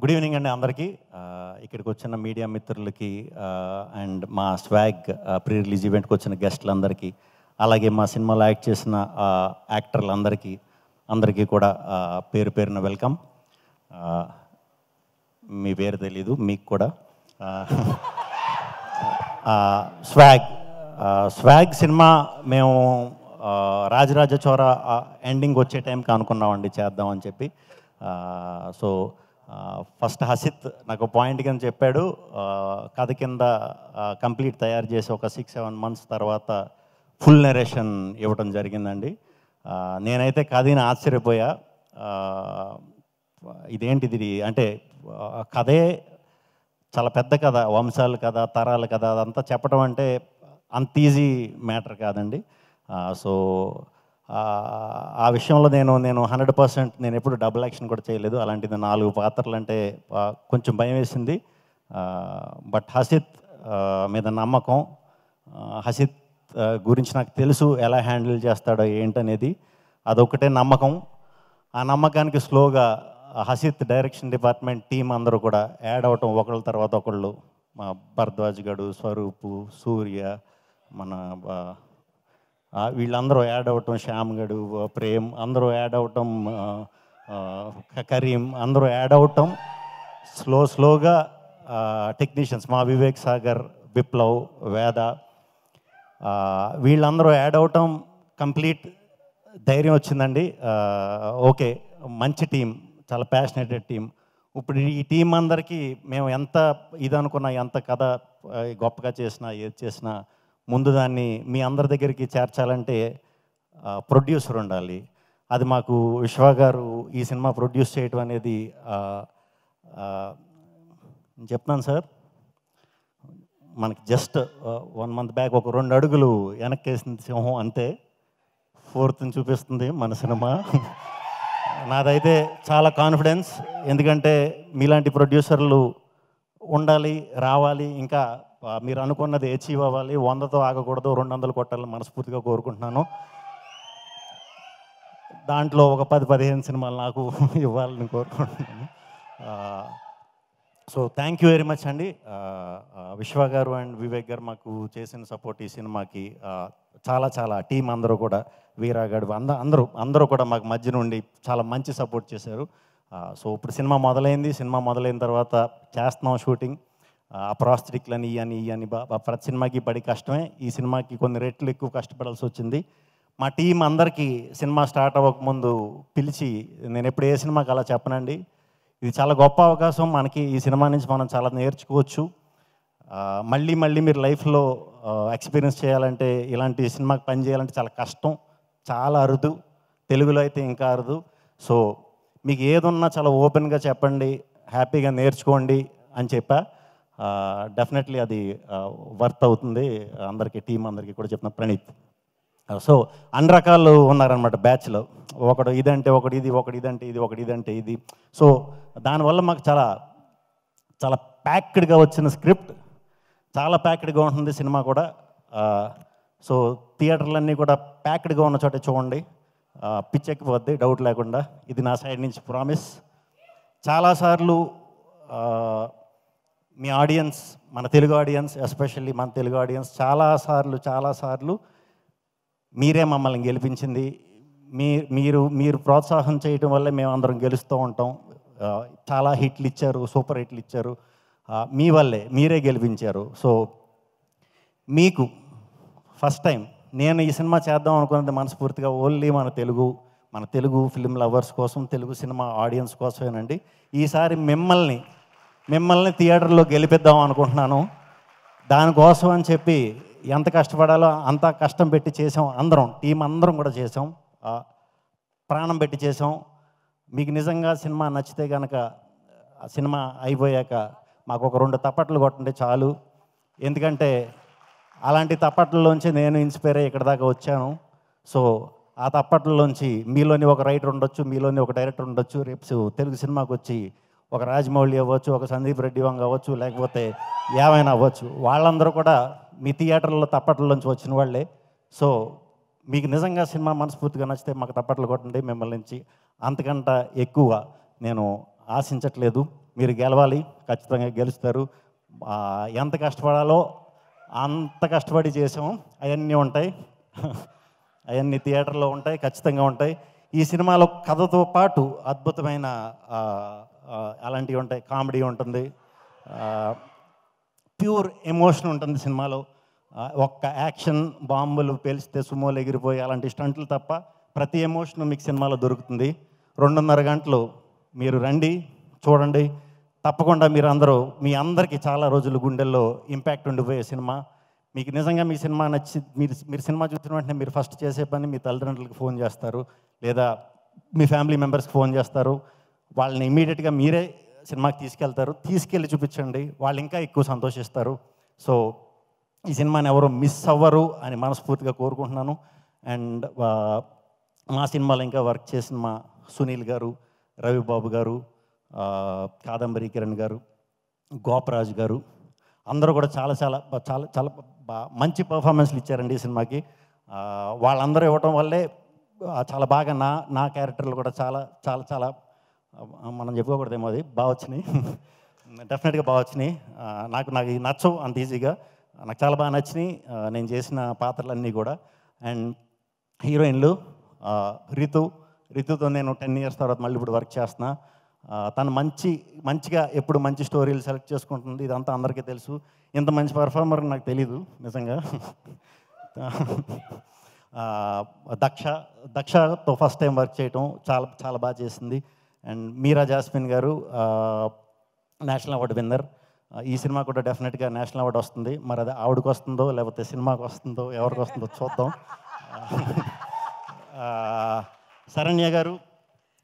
Good evening అండి అందరికీ. ఇక్కడికి వచ్చిన మీడియా మిత్రులకి అండ్ మా స్వాగ్ ప్రీ రిలీజ్ ఈవెంట్కి వచ్చిన గెస్టులందరికీ, అలాగే మా సినిమాలో యాక్ట్ చేసిన అందరికీ కూడా పేరు పేరున వెల్కమ్. మీ పేరు తెలీదు మీకు కూడా. స్వాగ్ సినిమా మేము రాజరాజ చోర ఎండింగ్ వచ్చే టైంకి అనుకున్నామండి చేద్దామని చెప్పి. సో ఫస్ట్ హసిత్ నాకు పాయింట్ కింద చెప్పాడు, కథ కింద కంప్లీట్ తయారు చేసి ఒక 6-7 months తర్వాత ఫుల్ నెరేషన్ ఇవ్వడం జరిగిందండి. నేనైతే కథని ఆశ్చర్యపోయా. ఇదేంటిది అంటే కథే చాలా పెద్ద కథ, వంశాల కథ, తరాల కథ, అదంతా చెప్పడం అంటే అంత ఈజీ మ్యాటర్ కాదండి. సో ఆ విషయంలో నేను 100% నేను ఎప్పుడు డబుల్ యాక్షన్ కూడా చేయలేదు. అలాంటిది 4 పాత్రలు అంటే కొంచెం భయం వేసింది. బట్ హసిత్ మీద నమ్మకం, హసిత్ గురించి నాకు తెలుసు ఎలా హ్యాండిల్ చేస్తాడో ఏంటనేది, అదొకటే నమ్మకం. ఆ నమ్మకానికి స్లోగా హసిత్ డైరెక్షన్ డిపార్ట్మెంట్ టీం అందరూ కూడా యాడ్ అవటం, ఒకళ్ళ తర్వాత ఒకళ్ళు. మా భరద్వాజ్ గడు, స్వరూపు, సూర్య, మన వీళ్ళందరూ యాడ్ అవటం, శ్యామ్ గడు, ప్రేమ్ అందరూ యాడ్ అవటం, కరీం అందరూ యాడ్ అవటం, స్లోగా టెక్నీషియన్స్ మా వివేక్ సాగర్, విప్లవ్, వేద వీళ్ళందరూ యాడ్ అవటం, కంప్లీట్ ధైర్యం వచ్చిందండి. ఓకే, మంచి టీం, చాలా ప్యాషనేటెడ్ టీం. ఇప్పుడు ఈ టీం అందరికీ మేము ఎంత ఇది అనుకున్నా, ఎంత కథ గొప్పగా చేసినా, ఏది చేసినా ముందు దాన్ని మీ అందరి దగ్గరికి చేర్చాలంటే ప్రొడ్యూసర్ ఉండాలి. అది మాకు విశ్వ గారు ఈ సినిమా ప్రొడ్యూస్ చేయడం అనేది నేను చెప్తున్నాను సార్, మనకి జస్ట్ 1 month బ్యాక్ ఒక 2 అడుగులు వెనక్కేసింది సింహం, అంతే 4th చూపిస్తుంది మన సినిమా. నాదైతే చాలా కాన్ఫిడెన్స్, ఎందుకంటే మీలాంటి ప్రొడ్యూసర్లు ఉండాలి, రావాలి, ఇంకా మీరు అనుకున్నది అచీవ్ అవ్వాలి. 100తో ఆగకూడదు, 200 కొట్టాలని మనస్ఫూర్తిగా కోరుకుంటున్నాను. దాంట్లో ఒక 10-15 సినిమాలు నాకు ఇవ్వాలని కోరుకుంటున్నాను. So thank you very much అండి. విశ్వ గారు అండ్ వివేక్ గారు మాకు చేసిన సపోర్ట్ ఈ సినిమాకి చాలా టీం అందరూ కూడా, వీరాగడ్ అందరూ కూడా మాకు మధ్య నుండి చాలా మంచి సపోర్ట్ చేశారు. సో ఇప్పుడు సినిమా మొదలైంది. సినిమా మొదలైన తర్వాత చేస్తున్నాం షూటింగ్. ఆ ప్రాస్థెటిక్లని ఇవని ప్రతి సినిమాకి పడి కష్టమే. ఈ సినిమాకి కొన్ని రెట్లు ఎక్కువ కష్టపడాల్సి వచ్చింది. మా టీం అందరికీ సినిమా స్టార్ట్ అవ్వకముందు పిలిచి, నేను ఎప్పుడు ఏ సినిమాకి అలా చెప్పనండి, ఇది చాలా గొప్ప అవకాశం మనకి, ఈ సినిమా నుంచి మనం చాలా నేర్చుకోవచ్చు. మళ్ళీ మీరు లైఫ్లో ఎక్స్పీరియన్స్ చేయాలంటే, ఇలాంటి సినిమాకి పని చేయాలంటే చాలా కష్టం, చాలా అరుదు, తెలుగులో అయితే ఇంకా అరుదు. సో మీకు ఏదున్నా చాలా ఓపెన్గా చెప్పండి, హ్యాపీగా నేర్చుకోండి అని చెప్పా. డెఫినెట్లీ అది వర్త్ అవుతుంది అందరికీ, టీం అందరికీ కూడా చెప్తున్నా. ప్రణీత్. సో అన్ని రకాలు ఉన్నారనమాట బ్యాచ్లో, ఒకడు ఇదంటే ఒకటి ఇది, ఒకటి ఇదంటే ఇది, ఒకటి ఇదంటే ఇది. సో దానివల్ల మాకు చాలా ప్యాక్డ్గా వచ్చిన స్క్రిప్ట్, చాలా ప్యాక్డ్గా ఉంటుంది సినిమా కూడా. సో థియేటర్లన్నీ కూడా ప్యాక్డ్గా ఉన్న చోటే చూడండి, పిచ్చెక్కిపోద్ది డౌట్ లేకుండా. ఇది నా సైడ్ నుంచి ప్రామిస్. చాలాసార్లు మీ ఆడియన్స్, మన తెలుగు ఆడియన్స్, ఎస్పెషల్లీ మన తెలుగు ఆడియన్స్ చాలాసార్లు మీరే మమ్మల్ని గెలిపించింది. మీరు ప్రోత్సాహం చేయటం వల్లే మేము అందరం గెలుస్తూ ఉంటాం. చాలా హిట్లు ఇచ్చారు, సూపర్ హిట్లు ఇచ్చారు, మీ వల్లే, మీరే గెలిపించారు. సో మీకు ఫస్ట్ టైం నేను ఈ సినిమా చేద్దాం అనుకున్నది మనస్ఫూర్తిగా ఓన్లీ మన తెలుగు ఫిల్మ్ లవర్స్ కోసం, తెలుగు సినిమా ఆడియన్స్ కోసమేనండి. ఈసారి మిమ్మల్ని థియేటర్లో గెలిపిద్దాం అనుకుంటున్నాను. దానికోసం అని చెప్పి ఎంత కష్టపడాలో అంత కష్టం పెట్టి చేసాం. టీం అందరం కూడా చేసాం, ప్రాణం పెట్టి చేసాం. మీకు నిజంగా సినిమా నచ్చితే కనుక, సినిమా అయిపోయాక మాకు ఒక 2 తప్పట్లు కొట్టండి చాలు. ఎందుకంటే అలాంటి తప్పట్లలోంచి నేను ఇన్స్పైర్ అయ్యి ఇక్కడ దాకా వచ్చాను. సో ఆ తప్పట్లలోంచి మీలోని ఒక రైటర్ ఉండొచ్చు, మీలోని ఒక డైరెక్టర్ ఉండొచ్చు. రేపు తెలుగు సినిమాకి వచ్చి ఒక రాజమౌళి అవ్వచ్చు, ఒక సందీప్ రెడ్డి వంగ అవ్వచ్చు, లేకపోతే ఏమైనా అవ్వచ్చు. వాళ్ళందరూ కూడా మీ థియేటర్లో తప్పట్లలోంచి వచ్చిన వాళ్ళే. సో మీకు నిజంగా సినిమా మనస్ఫూర్తిగా నచ్చితే మాకు తప్పట్లు కొట్టండి. మిమ్మల్ని నుంచి అంతకంటే ఎక్కువ నేను ఆశించట్లేదు. మీరు గెలవాలి, ఖచ్చితంగా గెలుస్తారు. ఎంత కష్టపడాలో అంత కష్టపడి చేసాం. అవన్నీ ఉంటాయి, అవన్నీ థియేటర్లో ఉంటాయి, ఖచ్చితంగా ఉంటాయి. ఈ సినిమాలో కథతో పాటు అద్భుతమైన అలాంటివి ఉంటాయి. కామెడీ ఉంటుంది, ప్యూర్ ఎమోషన్ ఉంటుంది సినిమాలో. ఒక్క యాక్షన్ బాంబులు పేలిస్తే సుమోలు ఎగిరిపోయి అలాంటి స్టంట్లు తప్ప ప్రతి ఎమోషన్ మీకు సినిమాలో దొరుకుతుంది. 2.5 గంటలు మీరు రండి, చూడండి. తప్పకుండా మీరు అందరూ, మీ అందరికీ చాలా రోజులు గుండెల్లో ఇంపాక్ట్ ఉండిపోయే సినిమా. మీకు నిజంగా మీ సినిమా నచ్చి మీరు సినిమా చూసిన వెంటనే మీరు ఫస్ట్ చేసే పని మీ తల్లిదండ్రులకు ఫోన్ చేస్తారు, లేదా మీ ఫ్యామిలీ మెంబర్స్కి ఫోన్ చేస్తారు. వాళ్ళని ఇమీడియట్గా మీరే సినిమాకి తీసుకెళ్ళి చూపించండి, వాళ్ళు ఇంకా ఎక్కువ సంతోషిస్తారు. సో ఈ సినిమాని ఎవరు మిస్ అవ్వరు అని మనస్ఫూర్తిగా కోరుకుంటున్నాను. అండ్ మా సినిమాలో ఇంకా వర్క్ చేసిన మా సునీల్ గారు, రవిబాబు గారు, కాదంబరి కిరణ్ గారు, గోపరాజు గారు అందరూ కూడా చాలా చాలా చాలా చాలా మంచి పర్ఫార్మెన్స్లు ఇచ్చారండి ఈ సినిమాకి. వాళ్ళందరూ ఇవ్వటం వల్లే చాలా బాగా నా క్యారెక్టర్లు కూడా చాలా చాలా చాలా మనం చెప్పుకోకూడదేమో, అది బాగా వచ్చినాయి. డెఫినెట్గా బాగా వచ్చినాయి. నాకు నచ్చవు అంత ఈజీగా, నాకు చాలా బాగా నచ్చినాయి నేను చేసిన పాత్రలన్నీ కూడా. అండ్ హీరోయిన్లు రితుతో నేను 10 years తర్వాత మళ్ళీ ఇప్పుడు వర్క్ చేస్తున్నా. తను మంచిగా ఎప్పుడు మంచి స్టోరీలు సెలెక్ట్ చేసుకుంటుంది, ఇదంతా అందరికీ తెలుసు. ఇంత మంచి పర్ఫార్మర్ నాకు తెలీదు నిజంగా. దక్షతో ఫస్ట్ టైం వర్క్ చేయటం చాలా చాలా బాగా చేసింది. అండ్ మీరా జాస్మిన్ గారు నేషనల్ అవార్డు విన్నర్. ఈ సినిమా కూడా డెఫినెట్గా నేషనల్ అవార్డు వస్తుంది. మరి అది ఆవిడకి వస్తుందో లేకపోతే సినిమాకి వస్తుందో ఎవరికి వస్తుందో చూద్దాం. శరణ్య గారు,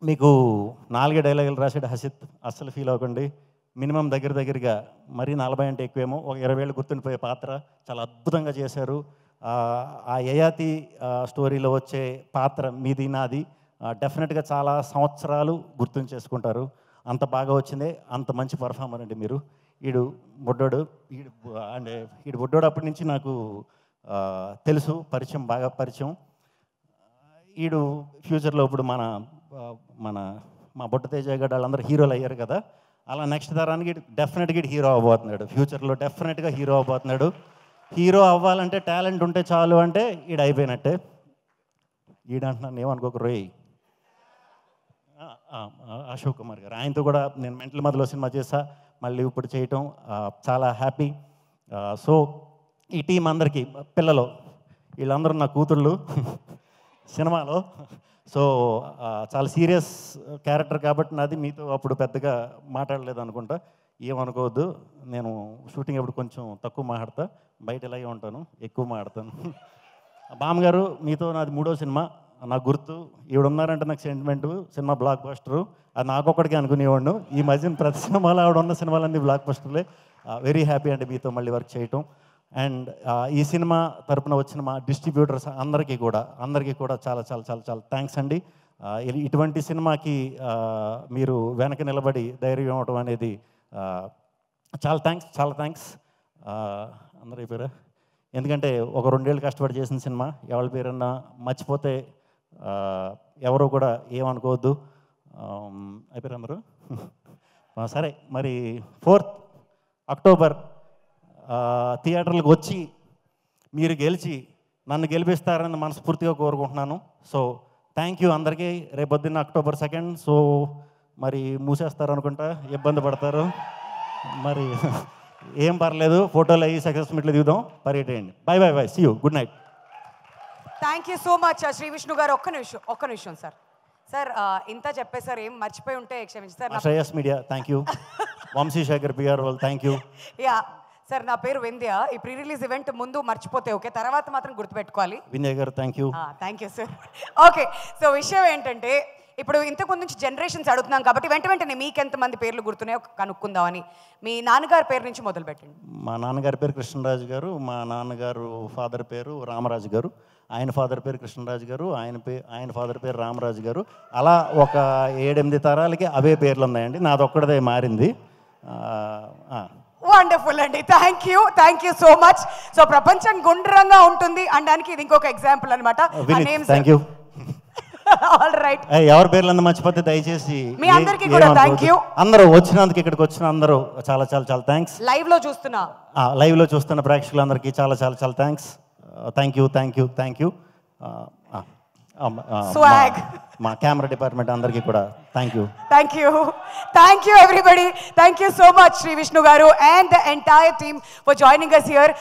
మీకు 4 డైలాగులు రాసాడు హసిత్, అస్సలు ఫీల్ అవ్వకండి. మినిమం దగ్గరగా మరీ 40 అంటే ఎక్కువేమో, ఒక 20 ఏళ్ళు గుర్తుండిపోయే పాత్ర చాలా అద్భుతంగా చేశారు. ఆ యయాతి స్టోరీలో వచ్చే పాత్ర మీది నాది డెఫినెట్గా చాలా సంవత్సరాలు గుర్తుంచేసుకుంటారు. అంత బాగా వచ్చిందే, అంత మంచి పర్ఫార్మర్ అండి మీరు. ఈడు బుడ్డోడు అప్పటి నుంచి నాకు తెలుసు, బాగా పరిచయం. ఈడు ఫ్యూచర్లో ఇప్పుడు మా బొట్ట తేజ గారు వాళ్ళందరూ హీరోలు అయ్యారు కదా, అలా నెక్స్ట్ తరానికి డెఫినెట్గా హీరో అవ్వబోతున్నాడు. ఫ్యూచర్లో డెఫినెట్గా హీరో అవ్వబోతున్నాడు. హీరో అవ్వాలంటే టాలెంట్ ఉంటే చాలు అంటే ఈడు అయిపోయినట్టే. ఈడంటున్నాను ఏమనుకోక రోయ్, అశోక్ కుమార్ గారు, ఆయనతో కూడా నేను మెంటల్ మధ్యలో సినిమా చేశా, మళ్ళీ ఇప్పుడు చేయటం చాలా హ్యాపీ. సో ఈ టీం అందరికీ, పిల్లలు వీళ్ళందరూ నా కూతుళ్ళు సినిమాలో. సో చాలా సీరియస్ క్యారెక్టర్ కాబట్టి నాది, మీతో అప్పుడు పెద్దగా మాట్లాడలేదు అనుకుంటా, ఏమనుకోవద్దు. నేను షూటింగ్ అప్పుడు కొంచెం తక్కువ మాట్లాడతా, బయట ఇలాగే ఉంటాను, ఎక్కువ మాట్లాడతాను. బామ్మగారు, మీతో నాది 3వ సినిమా. నాకు గుర్తు ఈవిడ ఉన్నారంటే నాకు సెంటిమెంటు. సినిమా బ్లాక్ బస్టరు, అది నాకొక్కడికే అనుకునేవాడు. ఈ మధ్యన ప్రతి సినిమాలో ఆవిడ ఉన్న సినిమాలన్నీ బ్లాక్ బస్టర్లే. వెరీ హ్యాపీ అండి మీతో మళ్ళీ వర్క్ చేయటం. అండ్ ఈ సినిమా తరపున వచ్చిన మా డిస్ట్రిబ్యూటర్స్ అందరికీ కూడా చాలా చాలా చాలా చాలా థ్యాంక్స్ అండి. ఇటువంటి సినిమాకి మీరు వెనక నిలబడి ధైర్యం ఇవ్వటం అనేది చాలా థ్యాంక్స్. అందరూ అయిపోయారా? ఎందుకంటే ఒక 2 ఏళ్ళు కష్టపడి చేసిన సినిమా, ఎవరి పేరన్నా మర్చిపోతే ఎవరు కూడా ఏమనుకోవద్దు. అయిపోయారు అందరూ? సరే, మరి 4th అక్టోబర్ థియేటర్లకు వచ్చి మీరు గెలిచి నన్ను గెలిపిస్తారని మనస్ఫూర్తిగా కోరుకుంటున్నాను. సో థ్యాంక్ యూ అందరికీ. రేపొద్దున్న October 2nd. సో మరి మూసేస్తారు అనుకుంటా, ఇబ్బంది పడతారు, మరి ఏం పర్లేదు, ఫోటోలు అయ్యి సక్సెస్ మీట్లు దిగుదాం, పర్యటేయండి. Bye, see you, good night. Thank you so much Shri Vishnu garu. ఒక్క నిమిషం సార్, ఇంత చెప్పేసారు, ఏం మర్చిపోయి ఉంటే క్షమించారు. Shreyas media thank you, Vamshi Shekhar PR వాళ్ళు థ్యాంక్ యూ. యా సార్, నా పేరు వింధ్య. ఈ ప్రీ రిలీజ్ ఈవెంట్ ముందు మర్చిపోతే ఓకే, తర్వాత మాత్రం గుర్తుపెట్టుకోవాలి. వింధ్య గారు thank you. Thank you sir. Okay, so విషయం ఏంటంటే, ఇప్పుడు ఇంతకుముందు నుంచి జనరేషన్స్ అడుగుతున్నాం కాబట్టి వెంటనే మీకు ఎంతమంది పేర్లు గుర్తున్నాయో కనుక్కుందామని. మీ నాన్నగారి పేరు నుంచి మొదలు పెట్టండి. మా నాన్నగారి పేరు కృష్ణరాజు గారు, మా నాన్నగారు ఫాదర్ పేరు రామరాజు గారు, ఆయన ఫాదర్ పేరు కృష్ణరాజు గారు, ఆయన ఫాదర్ పేరు రామరాజు గారు. అలా ఒక 7-8 తరాలకి అవే పేర్లు ఉన్నాయండి, నాదొక్కడదే మారింది. వండర్ఫుల్ అండి, thank you so much. So ప్రపంచం గుండ్రంగా ఉంటుంది అనడానికి ఇది ఇంకొక ఎగ్జాంపుల్ అనమాట. Thank you. All right. ఎవరి పేర్లు మర్చిపోతే దయచేసి మీ అందరికీ కూడా థ్యాంక్ యూ. అందరూ వచ్చినందుకు, ఇక్కడికి వచ్చిన అందరూ చాలా చాలా చాలా థ్యాంక్స్. లైవ్లో చూస్తున్నా, లైవ్లో చూస్తున్న ప్రేక్షకులందరికీ చాలా చాలా చాలా thanks. Thank you thank you thank you. Swag మా కెమెరా డిపార్ట్మెంట్ అందరికీ కూడా thank you. Thank you everybody. Thank you so much Shri Vishnu garu and the entire team for joining us here.